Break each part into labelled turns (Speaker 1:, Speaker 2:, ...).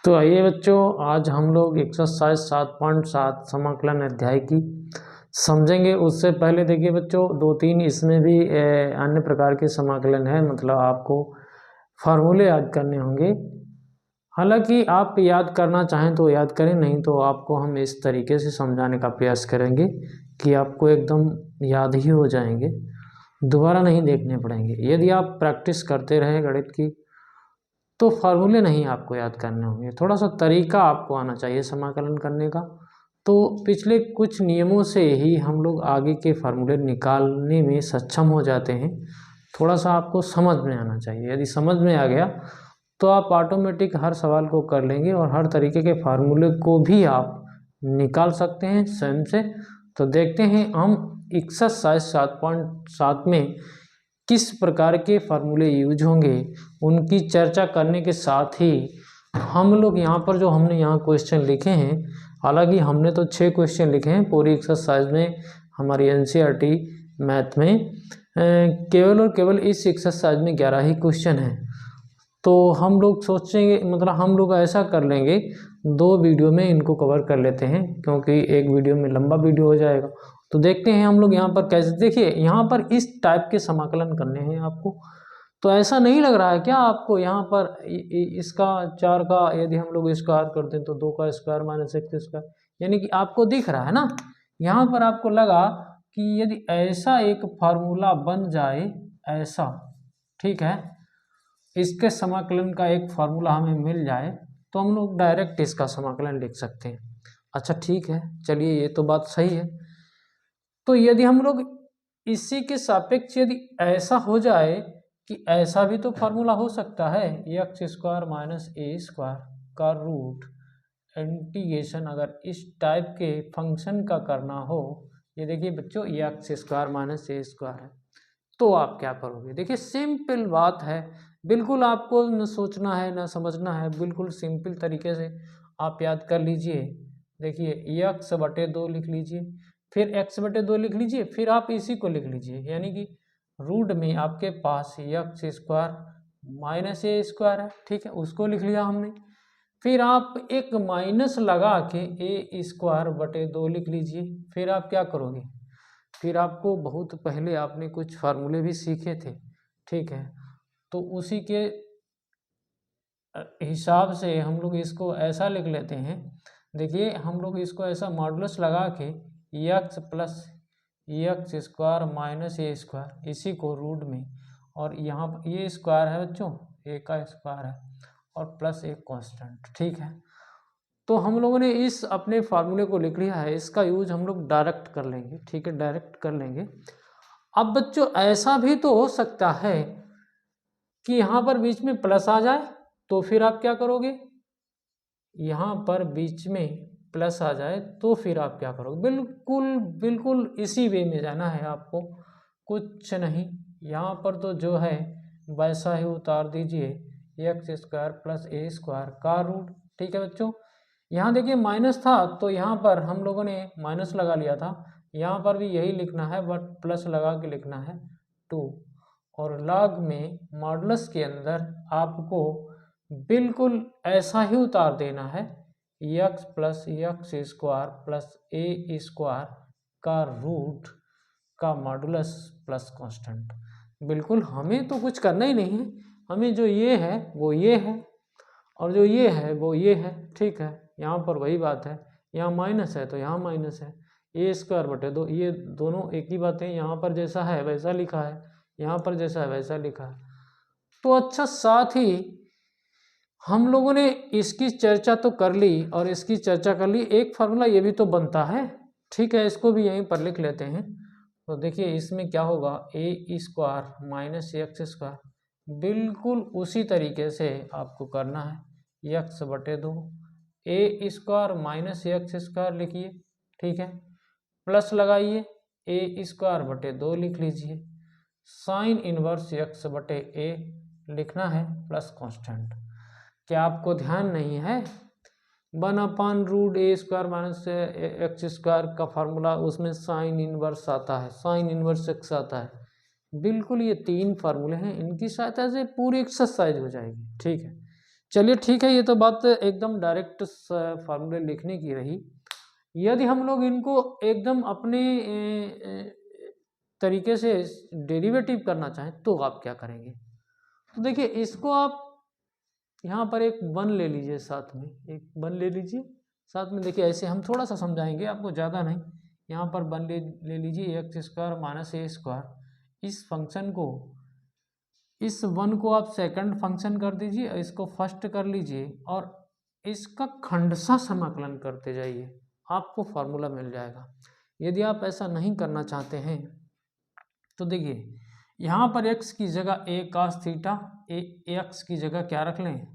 Speaker 1: तो आइए बच्चों, आज हम लोग एक्सरसाइज 7.7 समाकलन अध्याय की समझेंगे। उससे पहले देखिए बच्चों, दो तीन इसमें भी अन्य प्रकार के समाकलन है, मतलब आपको फार्मूले याद करने होंगे। हालांकि आप याद करना चाहें तो याद करें, नहीं तो आपको हम इस तरीके से समझाने का प्रयास करेंगे कि आपको एकदम याद ही हो जाएंगे, दोबारा नहीं देखने पड़ेंगे। यदि आप प्रैक्टिस करते रहे गणित की तो फार्मूले नहीं आपको याद करने होंगे, थोड़ा सा तरीका आपको आना चाहिए समाकलन करने का। तो पिछले कुछ नियमों से ही हम लोग आगे के फार्मूले निकालने में सक्षम हो जाते हैं। थोड़ा सा आपको समझ में आना चाहिए। यदि समझ में आ गया तो आप ऑटोमेटिक हर सवाल को कर लेंगे और हर तरीके के फार्मूले को भी आप निकाल सकते हैं स्वयं से। तो देखते हैं हम एक्सरसाइज 7.7 में किस प्रकार के फार्मूले यूज होंगे, उनकी चर्चा करने के साथ ही हम लोग यहाँ पर जो हमने यहाँ क्वेश्चन लिखे हैं, हालांकि हमने तो 6 क्वेश्चन लिखे हैं पूरी एक्सरसाइज में। हमारी एनसीईआरटी मैथ में केवल और केवल इस एक्सरसाइज में 11 ही क्वेश्चन हैं। तो हम लोग सोचेंगे, मतलब हम लोग ऐसा कर लेंगे, 2 वीडियो में इनको कवर कर लेते हैं, क्योंकि एक वीडियो में लंबा वीडियो हो जाएगा। तो देखते हैं हम लोग यहाँ पर कैसे। देखिए यहाँ पर इस टाइप के समाकलन करने हैं आपको। तो ऐसा नहीं लग रहा है क्या आपको यहाँ पर इसका 4 का यदि हम लोग स्क्वायर करते हैं तो 2 का स्क्वायर माइनस 1 का स्क्वायर, यानी कि आपको दिख रहा है ना। यहाँ पर आपको लगा कि यदि ऐसा एक फार्मूला बन जाए, ऐसा, ठीक है, इसके समाकलन का एक फार्मूला हमें मिल जाए तो हम लोग डायरेक्ट इसका समाकलन लिख सकते हैं। अच्छा ठीक है, चलिए ये तो बात सही है। तो यदि हम लोग इसी के सापेक्ष यदि ऐसा हो जाए कि ऐसा भी तो फार्मूला हो सकता है, x square minus a square का रूट इंटीग्रेशन अगर इस टाइप के फंक्शन का करना हो, ये देखिए बच्चों x square minus a square है, तो आप क्या करोगे। देखिए सिंपल बात है, बिल्कुल आपको न सोचना है न समझना है, बिल्कुल सिंपल तरीके से आप याद कर लीजिए। देखिए एक्स बटे 2 लिख लीजिए, फिर एक्स बटे 2 लिख लीजिए, फिर आप इसी को लिख लीजिए, यानी कि रूट में आपके पास x square minus a square है, ठीक है, उसको लिख लिया हमने। फिर आप एक माइनस लगा के ए स्क्वायर बटे 2 लिख लीजिए। फिर आप क्या करोगे, फिर आपको बहुत पहले आपने कुछ फार्मूले भी सीखे थे, ठीक है, तो उसी के हिसाब से हम लोग इसको ऐसा लिख लेते हैं। देखिए हम लोग इसको ऐसा मॉडुलस लगा के x plus x square minus a square, इसी को रूट में, और यहाँ ये स्क्वायर है बच्चों, ए का स्क्वायर है, और प्लस एक कांस्टेंट, ठीक है। तो हम लोगों ने इस अपने फार्मूले को लिख लिया है, इसका यूज हम लोग डायरेक्ट कर लेंगे, ठीक है, डायरेक्ट कर लेंगे। अब बच्चों ऐसा भी तो हो सकता है कि यहाँ पर बीच में प्लस आ जाए, तो फिर आप क्या करोगे, यहाँ पर बीच में प्लस आ जाए तो फिर आप क्या करोगे, बिल्कुल बिल्कुल इसी वे में जाना है आपको, कुछ नहीं। यहाँ पर तो जो है वैसा ही उतार दीजिए, x square plus a square का रूट, ठीक है बच्चों। यहाँ देखिए माइनस था तो यहाँ पर हम लोगों ने माइनस लगा लिया था, यहाँ पर भी यही लिखना है बट प्लस लगा के लिखना है 2, और लॉग में मॉडुलस के अंदर आपको बिल्कुल ऐसा ही उतार देना है, x plus x square plus a square का रूट का मॉडुलस प्लस कांस्टेंट। बिल्कुल हमें तो कुछ करना ही नहीं है, हमें जो ये है वो ये है और जो ये है वो ये है, ठीक है। यहाँ पर वही बात है, यहाँ माइनस है तो यहाँ माइनस है, ए स्क्वायर बटे 2, ये दोनों एक ही बात है। यहाँ पर जैसा है वैसा लिखा है, यहाँ पर जैसा है वैसा लिखा है। तो अच्छा, साथ ही हम लोगों ने इसकी चर्चा तो कर ली और इसकी चर्चा कर ली, एक फार्मूला ये भी तो बनता है, ठीक है, इसको भी यहीं पर लिख लेते हैं। तो देखिए इसमें क्या होगा, ए स्क्वायर माइनस एक्स स्क्वायर, बिल्कुल उसी तरीके से आपको करना है, एक्स बटे 2 ए स्क्वायर माइनस एक्स स्क्वायर लिखिए, ठीक है, प्लस लगाइए ए स्क्वायर बटे 2 लिख लीजिए, साइन इनवर्स एक्स बटे ए लिखना है प्लस कांस्टेंट। क्या आपको ध्यान नहीं है, 1/रूट ए स्क्वायर माइनस एक्स स्क्वायर का फार्मूला, उसमें साइन इनवर्स आता है, साइन इनवर्स एक्स आता है। बिल्कुल ये 3 फार्मूले हैं, इनकी सहायता से पूरी एक्सरसाइज हो जाएगी, ठीक है। चलिए ठीक है, ये तो बात एकदम डायरेक्ट फार्मूले लिखने की रही। यदि हम लोग इनको एकदम अपने तरीके से डेरिवेटिव करना चाहें तो आप क्या करेंगे? तो देखिए, इसको आप यहाँ पर एक 1 ले लीजिए, साथ में एक 1 ले लीजिए साथ में। देखिए ऐसे हम थोड़ा सा समझाएंगे आपको, ज़्यादा नहीं। यहाँ पर 1 ले लीजिए, x square minus a square. इस फंक्शन को, इस 1 को आप सेकंड फंक्शन कर दीजिए, इसको फर्स्ट कर लीजिए और इसका खंडशः समाकलन करते जाइए, आपको फार्मूला मिल जाएगा। यदि आप ऐसा नहीं करना चाहते हैं तो देखिए, यहाँ पर x की जगह a cos थीटा, x की जगह क्या रख लें,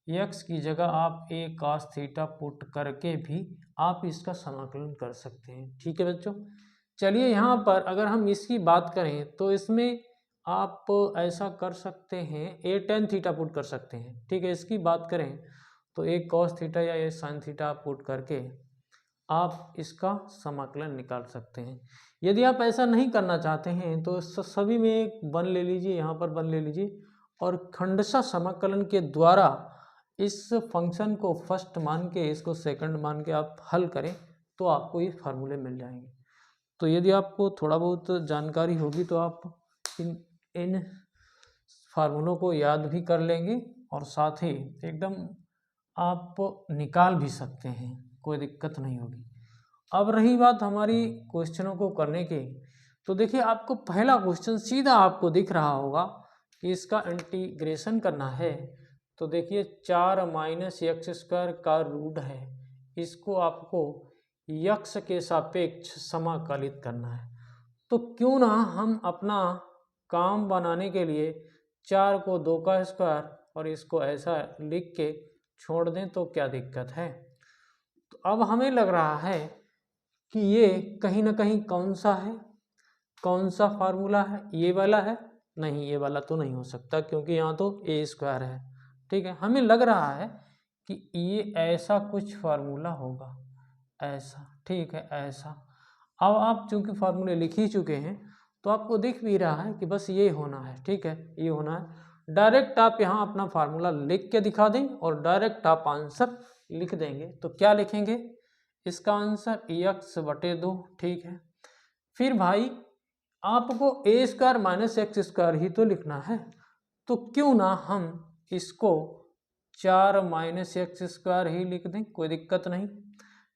Speaker 1: x की जगह आप a cos थीटा पुट करके भी आप इसका समाकलन कर सकते हैं। ठीक है बच्चों, चलिए यहाँ पर अगर हम इसकी बात करें तो इसमें आप ऐसा कर सकते हैं, a tan थीटा पुट कर सकते हैं। ठीक है, इसकी बात करें तो a cos थीटा या a sin थीटा पुट करके आप इसका समाकलन निकाल सकते हैं। यदि आप ऐसा नहीं करना चाहते हैं तो सभी में एक 1 ले लीजिए, यहाँ पर 1 ले लीजिए और खंडशः समाकलन के द्वारा इस फंक्शन को फर्स्ट मान के, इसको सेकंड मान के आप हल करें तो आपको ये फार्मूले मिल जाएंगे। तो यदि आपको थोड़ा बहुत जानकारी होगी तो आप इन फार्मूलों को याद भी कर लेंगे और साथ ही एकदम आप निकाल भी सकते हैं, कोई दिक्कत नहीं होगी। अब रही बात हमारी क्वेश्चनों को करने की, तो देखिए आपको पहला क्वेश्चन सीधा आपको दिख रहा होगा कि इसका इंटीग्रेशन करना है। तो देखिए 4 माइनस एक्स स्क्वायर का रूट है, इसको आपको यक्स के सापेक्ष समाकलित करना है। तो क्यों ना हम अपना काम बनाने के लिए 4 को 2 का स्क्वायर और इसको ऐसा लिख के छोड़ दें, तो क्या दिक्कत है। तो अब हमें लग रहा है कि ये कहीं ना कहीं कौन सा है, कौन सा फार्मूला है, ये वाला है। नहीं, ये वाला तो नहीं हो सकता क्योंकि यहाँ तो ए स्क्वायर है। ठीक है, हमें लग रहा है कि ये ऐसा कुछ फार्मूला होगा, ऐसा। ठीक है, ऐसा। अब आप चूंकि फार्मूले लिख ही चुके हैं तो आपको दिख भी रहा है कि बस ये होना है। ठीक है, ये होना है। डायरेक्ट आप यहाँ अपना फार्मूला लिख के दिखा दें और डायरेक्ट आप आंसर लिख देंगे। तो क्या लिखेंगे, इसका आंसर x/2। ठीक है, फिर भाई आपको ए स्क्वायर माइनस एक्स स्क्वायर ही तो लिखना है, तो क्यों ना हम इसको 4 माइनस एक्स स्क्वायर ही लिख दें, कोई दिक्कत नहीं।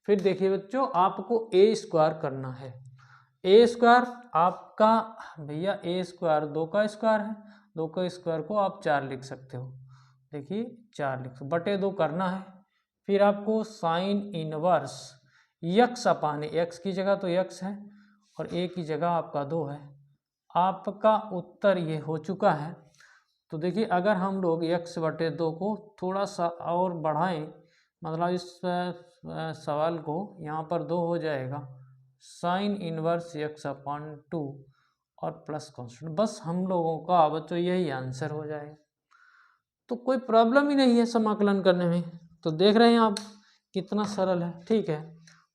Speaker 1: फिर देखिए बच्चों, आपको ए स्क्वायर करना है। ए स्क्वायर आपका भैया ए स्क्वायर 2 का स्क्वायर है, 2 का स्क्वायर को आप 4 लिख सकते हो। देखिए 4 लिख बटे 2 करना है। फिर आपको साइन इनवर्स यक्स अपान एक्स की जगह तो यक्स है और ए की जगह आपका 2 है। आपका उत्तर ये हो चुका है। तो देखिए अगर हम लोग x/2 को थोड़ा सा और बढ़ाएं, मतलब इस सवाल को यहाँ पर 2 हो जाएगा साइन इनवर्स x/2 और प्लस कॉन्स्टेंट, बस हम लोगों का बच्चों यही आंसर हो जाएगा। तो कोई प्रॉब्लम ही नहीं है समाकलन करने में। तो देख रहे हैं आप कितना सरल है। ठीक है,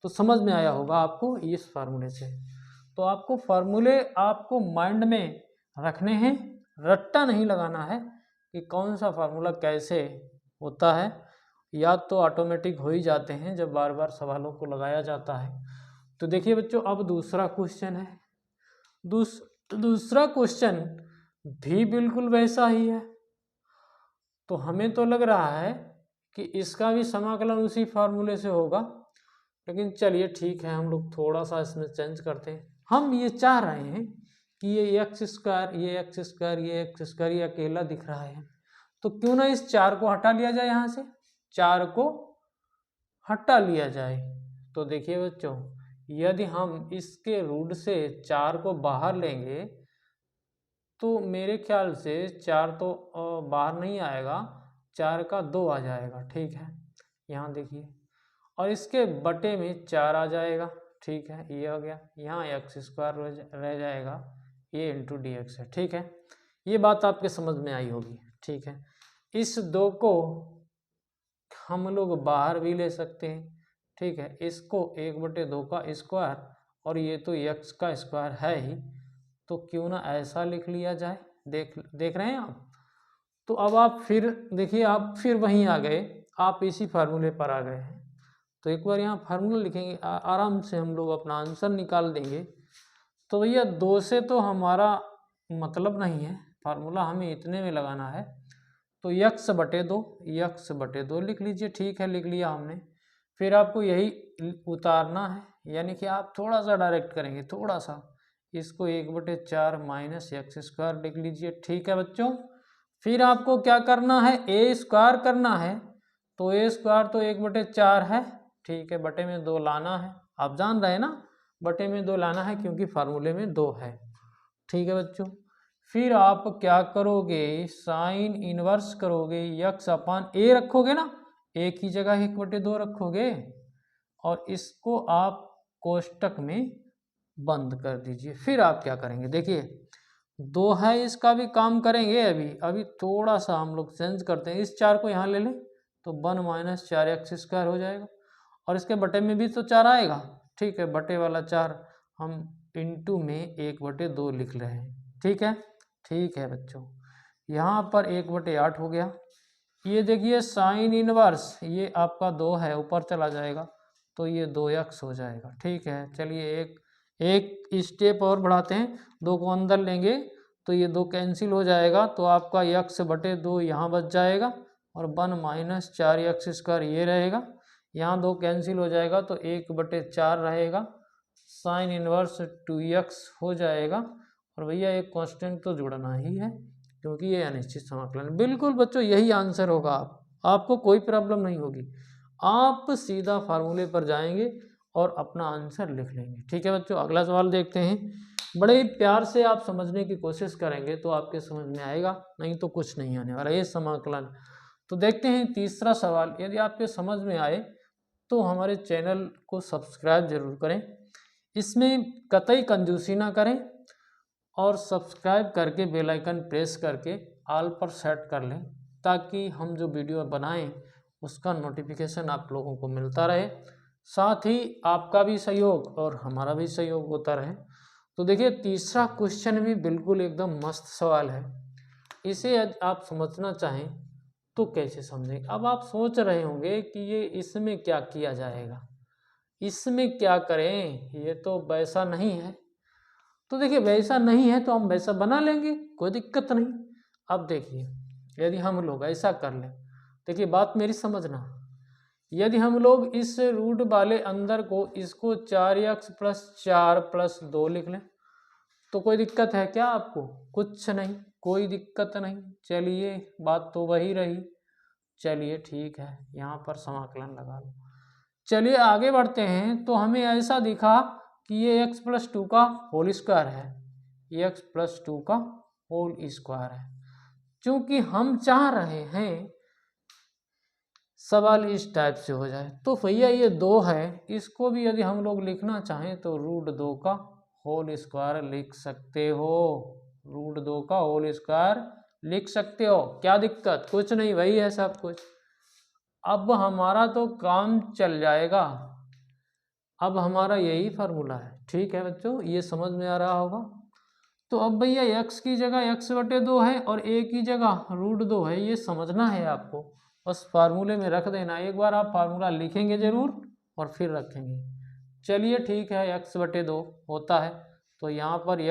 Speaker 1: तो समझ में आया होगा आपको इस फार्मूले से। तो आपको फार्मूले आपको माइंड में रखने हैं, रट्टा नहीं लगाना है कि कौन सा फार्मूला कैसे होता है, याद तो ऑटोमेटिक हो ही जाते हैं जब बार बार सवालों को लगाया जाता है। तो देखिए बच्चों, अब दूसरा क्वेश्चन है। दूसरा क्वेश्चन भी बिल्कुल वैसा ही है। तो हमें तो लग रहा है कि इसका भी समाकलन उसी फार्मूले से होगा, लेकिन चलिए ठीक है, हम लोग थोड़ा सा इसमें चेंज करते हैं। हम ये चाह रहे हैं कि ये एक्स स्क्वायर, ये एक्स स्क्वायर, ये एक्स स्क्वायर, ये अकेला दिख रहा है, तो क्यों ना इस 4 को हटा लिया जाए, यहाँ से 4 को हटा लिया जाए। तो देखिए बच्चों, यदि हम इसके रूट से 4 को बाहर लेंगे तो मेरे ख्याल से 4 तो बाहर नहीं आएगा, 4 का 2 आ जाएगा। ठीक है, यहाँ देखिए, और इसके बटे में 4 आ जाएगा। ठीक है, ये हो गया, यहाँ एक्स स्क्वायर रह जाएगा, ये इंटू डी एक्स है। ठीक है, ये बात आपके समझ में आई होगी। ठीक है, इस 2 को हम लोग बाहर भी ले सकते हैं। ठीक है, इसको 1/2 का स्क्वायर और ये तो एक्स का स्क्वायर है ही, तो क्यों ना ऐसा लिख लिया जाए। देख रहे हैं आप। तो अब आप फिर देखिए, आप फिर वहीं आ गए, आप इसी फार्मूले पर आ गए हैं। तो एक बार यहाँ फार्मूला लिखेंगे, आराम से हम लोग अपना आंसर निकाल देंगे। तो भैया 2 से तो हमारा मतलब नहीं है, फार्मूला हमें इतने में लगाना है। तो x/2 लिख लीजिए। ठीक है, लिख लिया हमने। फिर आपको यही उतारना है, यानी कि आप थोड़ा सा डायरेक्ट करेंगे, थोड़ा सा इसको 1/4 माइनस x² लिख लीजिए। ठीक है बच्चों। फिर आपको क्या करना है, a² करना है। तो a² तो 1/4 है, ठीक है, बटे में 2 लाना है। आप जान रहे हैं ना, बटे में 2 लाना है क्योंकि फार्मूले में 2 है। ठीक है बच्चों। फिर आप क्या करोगे, साइन इनवर्स करोगे, x/a रखोगे ना, a की जगह 1/2 रखोगे और इसको आप कोष्टक में बंद कर दीजिए। फिर आप क्या करेंगे, देखिए 2 है, इसका भी काम करेंगे। अभी थोड़ा सा हम लोग चेंज करते हैं, इस 4 को यहाँ ले लें तो 1 - 4x² हो जाएगा और इसके बटे में भी तो 4 आएगा। ठीक है, बटे वाला 4 हम इंटू में 1/2 लिख रहे हैं। ठीक है, ठीक है बच्चों। यहाँ पर 1/8 हो गया। ये देखिए साइन इनवर्स, ये आपका 2 है, ऊपर चला जाएगा तो ये 2x हो जाएगा। ठीक है, चलिए एक स्टेप और बढ़ाते हैं, 2 को अंदर लेंगे तो ये 2 कैंसिल हो जाएगा, तो आपका x/2 यहाँ बच जाएगा और 1 - 4x² ये रहेगा। यहाँ 2 कैंसिल हो जाएगा तो 1/4 रहेगा, साइन इनवर्स 2x हो जाएगा। और भैया एक कांस्टेंट तो जुड़ना ही है क्योंकि ये अनिश्चित समाकलन। बिल्कुल बच्चों, यही आंसर होगा। आपको कोई प्रॉब्लम नहीं होगी, आप सीधा फार्मूले पर जाएंगे और अपना आंसर लिख लेंगे। ठीक है बच्चों, अगला सवाल देखते हैं। बड़े ही प्यार से आप समझने की कोशिश करेंगे तो आपके समझ में आएगा, नहीं तो कुछ नहीं आने वाला ये समाकलन। तो देखते हैं तीसरा सवाल। यदि आपके समझ में आए तो हमारे चैनल को सब्सक्राइब जरूर करें, इसमें कतई कंजूसी ना करें और सब्सक्राइब करके बेल आइकन प्रेस करके ऑल पर सेट कर लें ताकि हम जो वीडियो बनाएं उसका नोटिफिकेशन आप लोगों को मिलता रहे, साथ ही आपका भी सहयोग और हमारा भी सहयोग होता रहे। तो देखिए तीसरा क्वेश्चन भी बिल्कुल एकदम मस्त सवाल है। इसे आप समझना चाहें तो कैसे समझें। अब आप सोच रहे होंगे कि ये इसमें क्या किया जाएगा, इसमें क्या करें, ये तो वैसा नहीं है। तो देखिए वैसा नहीं है तो हम वैसा बना लेंगे, कोई दिक्कत नहीं। अब देखिए यदि हम लोग ऐसा कर लें, देखिए बात मेरी समझना, यदि हम लोग इस रूट वाले अंदर को इसको 4x+4+2 लिख लें तो कोई दिक्कत है क्या आपको? कुछ नहीं, कोई दिक्कत नहीं। चलिए बात तो वही रही, चलिए ठीक है, यहाँ पर समाकलन लगा लो। चलिए आगे बढ़ते हैं। तो हमें ऐसा दिखा कि ये x+2 का होल स्क्वायर है, ये x+2 का होल स्क्वायर है। चूंकि हम चाह रहे हैं सवाल इस टाइप से हो जाए, तो भैया ये 2 है, इसको भी यदि हम लोग लिखना चाहें तो √2 का होल स्क्वायर लिख सकते हो, √2 का होल स्क्वायर लिख सकते हो। क्या दिक्कत? कुछ नहीं, वही है सब कुछ। अब हमारा तो काम चल जाएगा, अब हमारा यही फार्मूला है। ठीक है बच्चों, ये समझ में आ रहा होगा। तो अब भैया x की जगह x/2 है और a की जगह √2 है, ये समझना है आपको, बस फार्मूले में रख देना। एक बार आप फार्मूला लिखेंगे जरूर और फिर रखेंगे। चलिए ठीक है, x/2 होता है तो यहाँ पर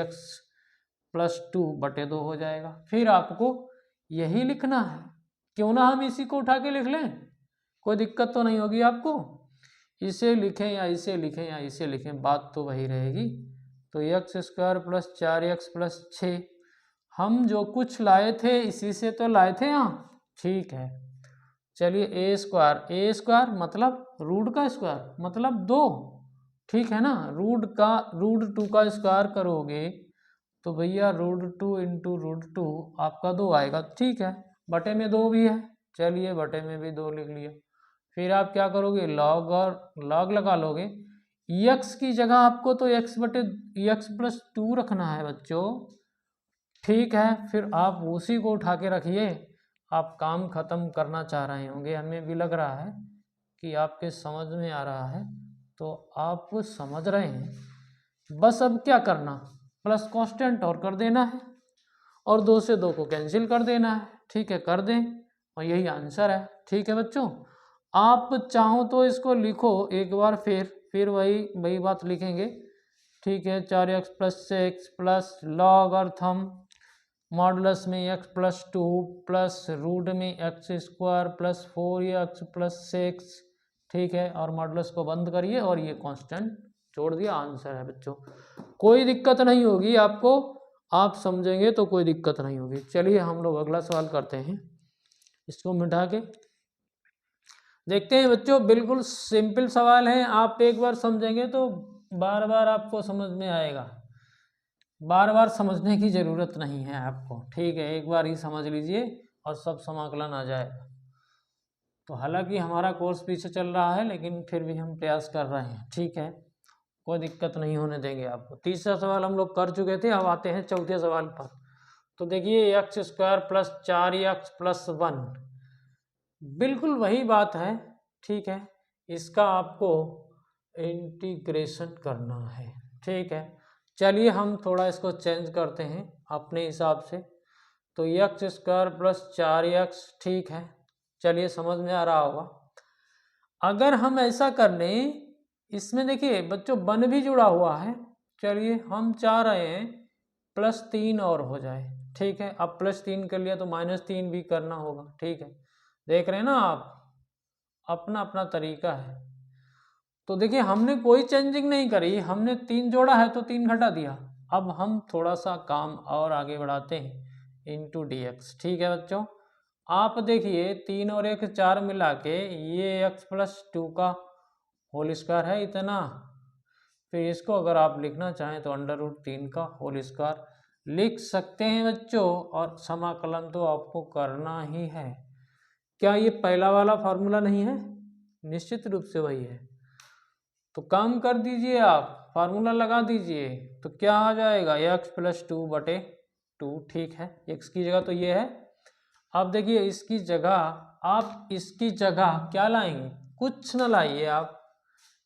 Speaker 1: x+2/2 हो जाएगा। फिर आपको यही लिखना है, क्यों ना हम इसी को उठा के लिख लें, कोई दिक्कत तो नहीं होगी आपको। इसे लिखें या इसे लिखें या इसे लिखें, बात तो वही रहेगी। तो x² + 4x + 6, हम जो कुछ लाए थे इसी से तो लाए थे यहाँ। ठीक है, चलिए a² मतलब रूट का स्क्वायर मतलब 2, ठीक है ना। √2 का स्क्वायर करोगे तो भैया √2 × √2 आपका 2 आएगा। ठीक है, बटे में 2 भी है, चलिए बटे में भी 2 लिख लिया। फिर आप क्या करोगे, लॉग और लॉग लगा लोगे। x की जगह आपको तो x+2 रखना है बच्चों, ठीक है। फिर आप उसी को उठा के रखिए, आप काम खत्म करना चाह रहे होंगे, हमें भी लग रहा है कि आपके समझ में आ रहा है, तो आप समझ रहे हैं। बस अब क्या करना, प्लस कांस्टेंट और कर देना है और 2 से 2 को कैंसिल कर देना है। ठीक है, कर दें और यही आंसर है। ठीक है बच्चों, आप चाहो तो इसको लिखो एक बार, फिर वही बात लिखेंगे। ठीक है, 4x plus 6 plus logarithm modulus में x प्लस 2 प्लस रूट में x square plus 4x plus 6। ठीक है, और मॉडुलस को बंद करिए और ये कांस्टेंट जोड़ दिया, आंसर है बच्चों। कोई दिक्कत नहीं होगी आपको, आप समझेंगे तो कोई दिक्कत नहीं होगी। चलिए हम लोग अगला सवाल करते हैं, इसको मिटा के देखते हैं बच्चों। बिल्कुल सिंपल सवाल है, आप एक बार समझेंगे तो बार बार आपको समझ में आएगा, बार बार समझने की ज़रूरत नहीं है आपको। ठीक है, एक बार ही समझ लीजिए और सब समाकलन आ जाएगा। तो हालांकि हमारा कोर्स पीछे चल रहा है, लेकिन फिर भी हम प्रयास कर रहे हैं। ठीक है, कोई दिक्कत नहीं होने देंगे आपको। तीसरा सवाल हम लोग कर चुके थे, अब आते हैं चौथे सवाल पर। तो देखिए x square plus 4x plus 1, बिल्कुल वही बात है। ठीक है, इसका आपको इंटीग्रेशन करना है। ठीक है, चलिए हम थोड़ा इसको चेंज करते हैं अपने हिसाब से। तो एक्स स्क्वायर प्लस 4x, ठीक है, चलिए समझ में आ रहा होगा। अगर हम ऐसा कर लें, इसमें देखिए बच्चों 1 भी जुड़ा हुआ है। चलिए हम चाह रहे हैं प्लस 3 और हो जाए। ठीक है, अब प्लस 3 कर लिया तो माइनस 3 भी करना होगा। ठीक है, देख रहे हैं ना आप, अपना अपना तरीका है। तो देखिए हमने कोई चेंजिंग नहीं करी, हमने 3 जोड़ा है तो 3 घटा दिया। अब हम थोड़ा सा काम और आगे बढ़ाते हैं, इंटू डी एक्स। ठीक है बच्चों, आप देखिए 3 और 1 4 मिला के ये x प्लस 2 का होल स्क्वायर है इतना। फिर इसको अगर आप लिखना चाहें तो अंडर रूट 3 का होल स्क्वायर लिख सकते हैं बच्चों, और समाकलन तो आपको करना ही है। क्या ये पहला वाला फार्मूला नहीं है? निश्चित रूप से वही है। तो काम कर दीजिए, आप फार्मूला लगा दीजिए, तो क्या आ जाएगा x प्लस 2 बटे 2। ठीक है, x की जगह तो ये है। अब देखिए इसकी जगह, आप इसकी जगह क्या लाएंगे? कुछ ना लाइए, आप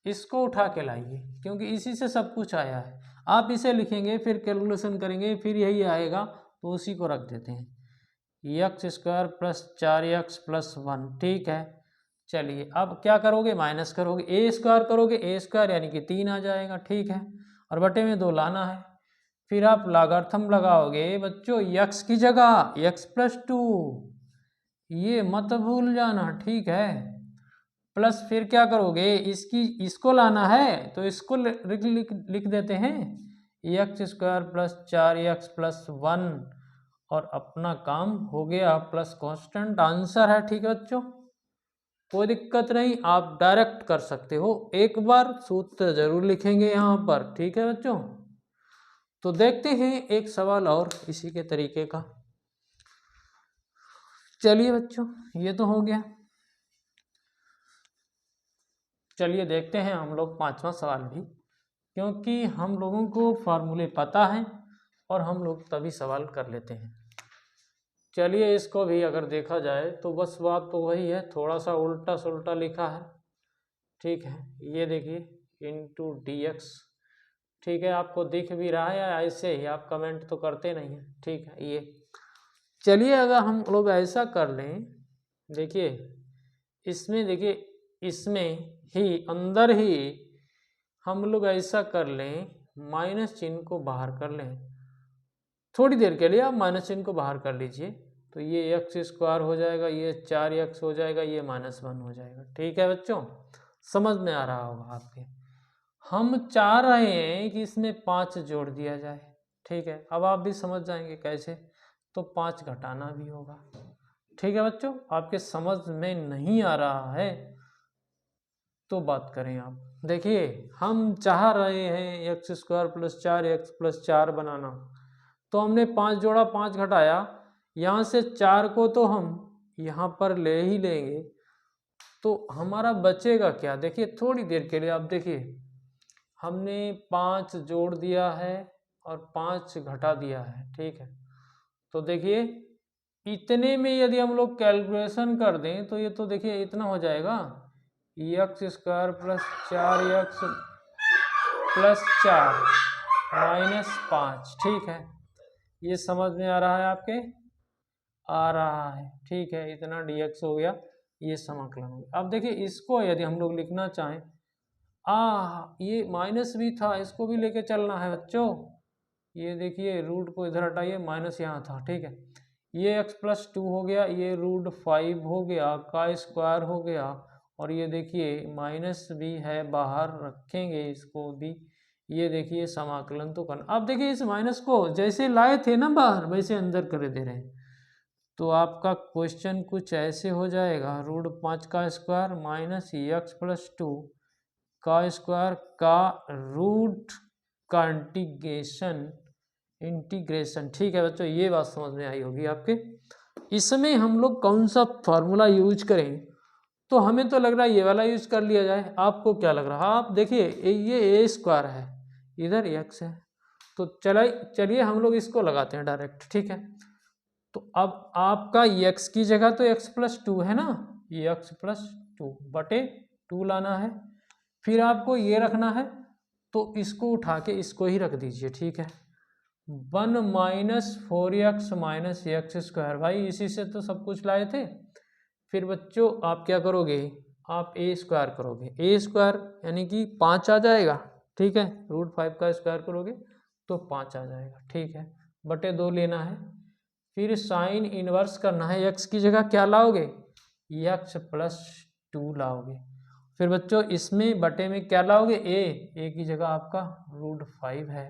Speaker 1: इसको उठा के लाइए, क्योंकि इसी से सब कुछ आया है। आप इसे लिखेंगे, फिर कैलकुलेशन करेंगे, फिर यही आएगा, तो उसी को रख देते हैं। X square plus 4x plus 1। ठीक है, चलिए अब क्या करोगे? माइनस करोगे, ए स्क्वायर करोगे, ए स्क्वायर यानी कि 3 आ जाएगा। ठीक है, और बटे में 2 लाना है। फिर आप लॉगरिथम लगाओगे बच्चों, x की जगह x प्लस 2, ये मत भूल जाना। ठीक है, प्लस फिर क्या करोगे? इसको लाना है तो इसको लिख देते हैं, x square plus 4x plus 1, और अपना काम हो गया, प्लस कांस्टेंट आंसर है। ठीक है बच्चों, कोई दिक्कत नहीं, आप डायरेक्ट कर सकते हो। एक बार सूत्र जरूर लिखेंगे यहाँ पर। ठीक है बच्चों, तो देखते हैं एक सवाल और इसी के तरीके का। चलिए बच्चों, ये तो हो गया। चलिए देखते हैं हम लोग 5वां सवाल भी, क्योंकि हम लोगों को फार्मूले पता है और हम लोग तभी सवाल कर लेते हैं। चलिए इसको भी अगर देखा जाए तो बस बात तो वही है, थोड़ा सा उल्टा सुल्टा लिखा है। ठीक है, ये देखिए इंटू डी एक्स। ठीक है, आपको दिख भी रहा है या ऐसे ही आप कमेंट तो करते नहीं हैं? ठीक है, ये चलिए अगर हम लोग ऐसा कर लें, देखिए इसमें, देखिए इसमें ही अंदर ही हम लोग ऐसा कर लें, माइनस चिन्ह को बाहर कर लें। थोड़ी देर के लिए आप माइनस चिन्ह को बाहर कर लीजिए, तो ये एक्स स्क्वायर हो जाएगा, ये 4x हो जाएगा, ये -1 हो जाएगा। ठीक है बच्चों, समझ में आ रहा होगा आपके। हम चाह रहे हैं कि इसमें 5 जोड़ दिया जाए। ठीक है, अब आप भी समझ जाएंगे कैसे, तो 5 घटाना भी होगा। ठीक है बच्चों, आपके समझ में नहीं आ रहा है तो बात करें आप। देखिए हम चाह रहे हैं x square plus 4x plus 4 बनाना, तो हमने 5 जोड़ा, 5 घटाया, यहाँ से 4 को तो हम यहाँ पर ले ही लेंगे, तो हमारा बचेगा क्या? देखिए थोड़ी देर के लिए आप देखिए, हमने 5 जोड़ दिया है और 5 घटा दिया है। ठीक है, तो देखिए इतने में यदि हम लोग कैलकुलेशन कर दें तो ये तो देखिए इतना हो जाएगा, x square plus 4x plus 4 -5। ठीक है, ये समझ में आ रहा है आपके? आ रहा है, ठीक है, इतना dx हो गया, ये समाकलन हो गया। अब देखिए इसको यदि हम लोग लिखना चाहें, ये माइनस भी था, इसको भी लेके चलना है बच्चों। ये देखिए रूट को इधर हटाइए, माइनस यहाँ था, ठीक है, ये x+2 हो गया, ये √5 हो गया, का स्क्वायर हो गया, और ये देखिए माइनस भी है, बाहर रखेंगे इसको भी। ये देखिए समाकलन तो करना। अब देखिए इस माइनस को जैसे लाए थे ना बाहर, वैसे अंदर कर दे रहे हैं, तो आपका क्वेश्चन कुछ ऐसे हो जाएगा, √5 का स्क्वायर माइनस x+2 का स्क्वायर का रूट का इंटीग्रेशन। ठीक है बच्चों, ये बात समझ में आई होगी आपके। इसमें हम लोग कौन सा फार्मूला यूज करें, तो हमें तो लग रहा है ये वाला यूज कर लिया जाए। आपको क्या लग रहा है? आप देखिए ये ए स्क्वायर है, इधर x है, तो चलिए हम लोग इसको लगाते हैं डायरेक्ट, ठीक है। तो अब आपका x की जगह तो x+2 है ना, ये x+2 बटे 2 लाना है, फिर आपको ये रखना है, तो इसको उठा के इसको ही रख दीजिए, ठीक है। 1 - 4x - x², भाई इसी से तो सब कुछ लाए थे। फिर बच्चों आप क्या करोगे, आप a स्क्वायर करोगे, a स्क्वायर यानी कि 5 आ जाएगा, ठीक है, √5 का स्क्वायर करोगे तो 5 आ जाएगा, ठीक है, बटे 2 लेना है। फिर साइन इनवर्स करना है, x की जगह क्या लाओगे, x+2 लाओगे। फिर बच्चों इसमें बटे में क्या लाओगे, a की जगह आपका √5 है।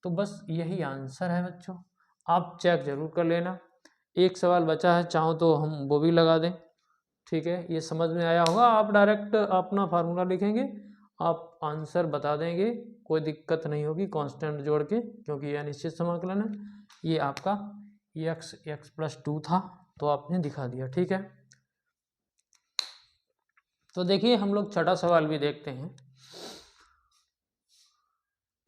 Speaker 1: तो बस यही आंसर है बच्चों, आप चेक जरूर कर लेना। एक सवाल बचा है, चाहो तो हम वो भी लगा दें, ठीक है। ये समझ में आया होगा, आप डायरेक्ट अपना फार्मूला लिखेंगे, आप आंसर बता देंगे, कोई दिक्कत नहीं होगी कांस्टेंट जोड़ के, क्योंकि यह निश्चित समाकलन है। ये आपका x+2 था, तो आपने दिखा दिया, ठीक है। तो देखिए हम लोग छठा सवाल भी देखते हैं।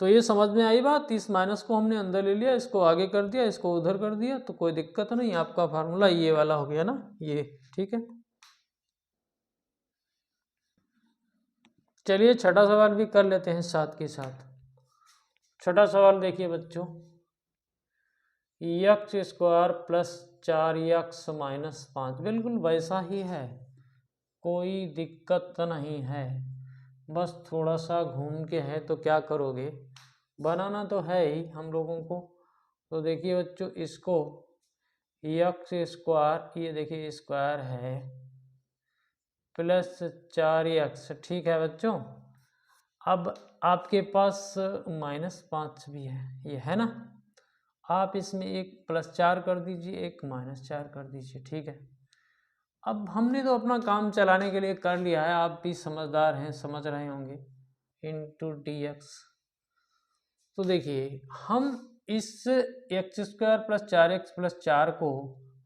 Speaker 1: तो ये समझ में आई बात, इस माइनस को हमने अंदर ले लिया, इसको आगे कर दिया, इसको उधर कर दिया, तो कोई दिक्कत नहीं, आपका फार्मूला ये वाला हो गया ना, ये, ठीक है। चलिए छठा सवाल भी कर लेते हैं साथ के साथ। छठा सवाल देखिए बच्चों, x² + 4x - 5, बिल्कुल वैसा ही है, कोई दिक्कत नहीं है, बस थोड़ा सा घूम के है, तो क्या करोगे, बनाना तो है ही हम लोगों को। तो देखिए बच्चों इसको x², ये देखिए स्क्वायर है, +4x, ठीक है बच्चों। अब आपके पास -5 भी है, ये है ना, आप इसमें एक +4 कर दीजिए, एक -4 कर दीजिए, ठीक है। अब हमने तो अपना काम चलाने के लिए कर लिया है, आप भी समझदार हैं, समझ रहे होंगे, *dx। तो देखिए हम इस x² + 4x + 4 को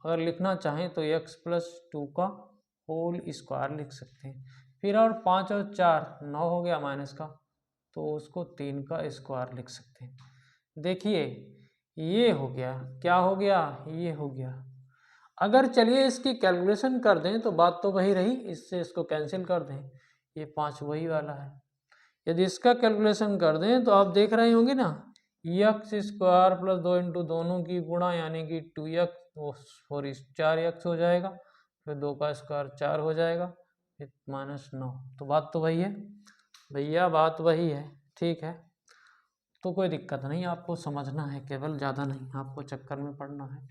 Speaker 1: अगर लिखना चाहें तो x+2 का होल स्क्वायर लिख सकते हैं। फिर और 5 और 4 9 हो गया माइनस का, तो उसको 3 का स्क्वायर लिख सकते हैं। देखिए ये हो गया, क्या हो गया, ये हो गया। अगर चलिए इसकी कैलकुलेशन कर दें तो बात तो वही रही, इससे इसको कैंसिल कर दें, ये 5 वही वाला है। यदि इसका कैलकुलेशन कर दें तो आप देख रहे होंगे ना, x² + 2 × दोनों की गुणा यानी कि 2x, और 4x हो जाएगा, फिर 2 का स्क्वायर 4 हो जाएगा, फिर -9, तो बात तो वही है भैया, बात वही है, ठीक है। तो कोई दिक्कत नहीं, आपको समझना है केवल, ज़्यादा नहीं आपको चक्कर में पड़ना है।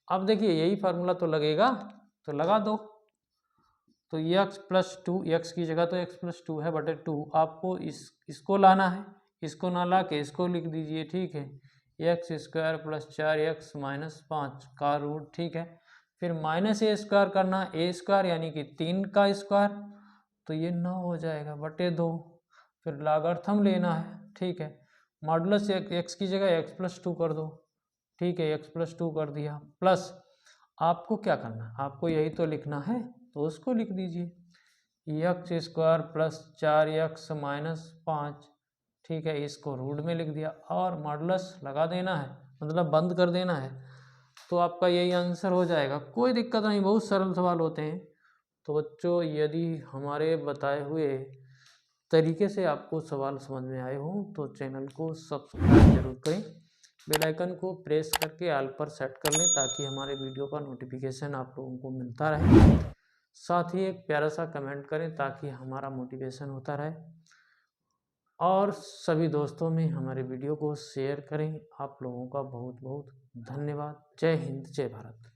Speaker 1: अब देखिए यही फार्मूला तो लगेगा, तो लगा दो। तो x+2, x की जगह तो x+2 है बटे 2, आपको इसको लाना है, इसको ना ला के इसको लिख दीजिए, ठीक है, x² + 4x - 5 का रूट, ठीक है। फिर -a² करना, a² यानी कि 3 का स्क्वायर, तो ये 9 हो जाएगा बटे 2, फिर लॉगरिथम लेना है, ठीक है, मॉडुलस x की जगह x+2 कर दो, ठीक है, x+2 कर दिया, प्लस आपको क्या करना है, आपको यही तो लिखना है, तो उसको लिख दीजिए x² + 4x - 5, ठीक है, इसको रूट में लिख दिया, और मॉडुलस लगा देना है, मतलब बंद कर देना है, तो आपका यही आंसर हो जाएगा। कोई दिक्कत नहीं, बहुत सरल सवाल होते हैं। तो बच्चों यदि हमारे बताए हुए तरीके से आपको सवाल समझ में आए हों तो चैनल को सब्सक्राइब जरूर करें, बेल आइकन को प्रेस करके ऑल पर सेट कर लें ताकि हमारे वीडियो का नोटिफिकेशन आप लोगों को मिलता रहे। साथ ही एक प्यारा सा कमेंट करें ताकि हमारा मोटिवेशन होता रहे, और सभी दोस्तों में हमारे वीडियो को शेयर करें। आप लोगों का बहुत बहुत धन्यवाद। जय हिंद, जय भारत।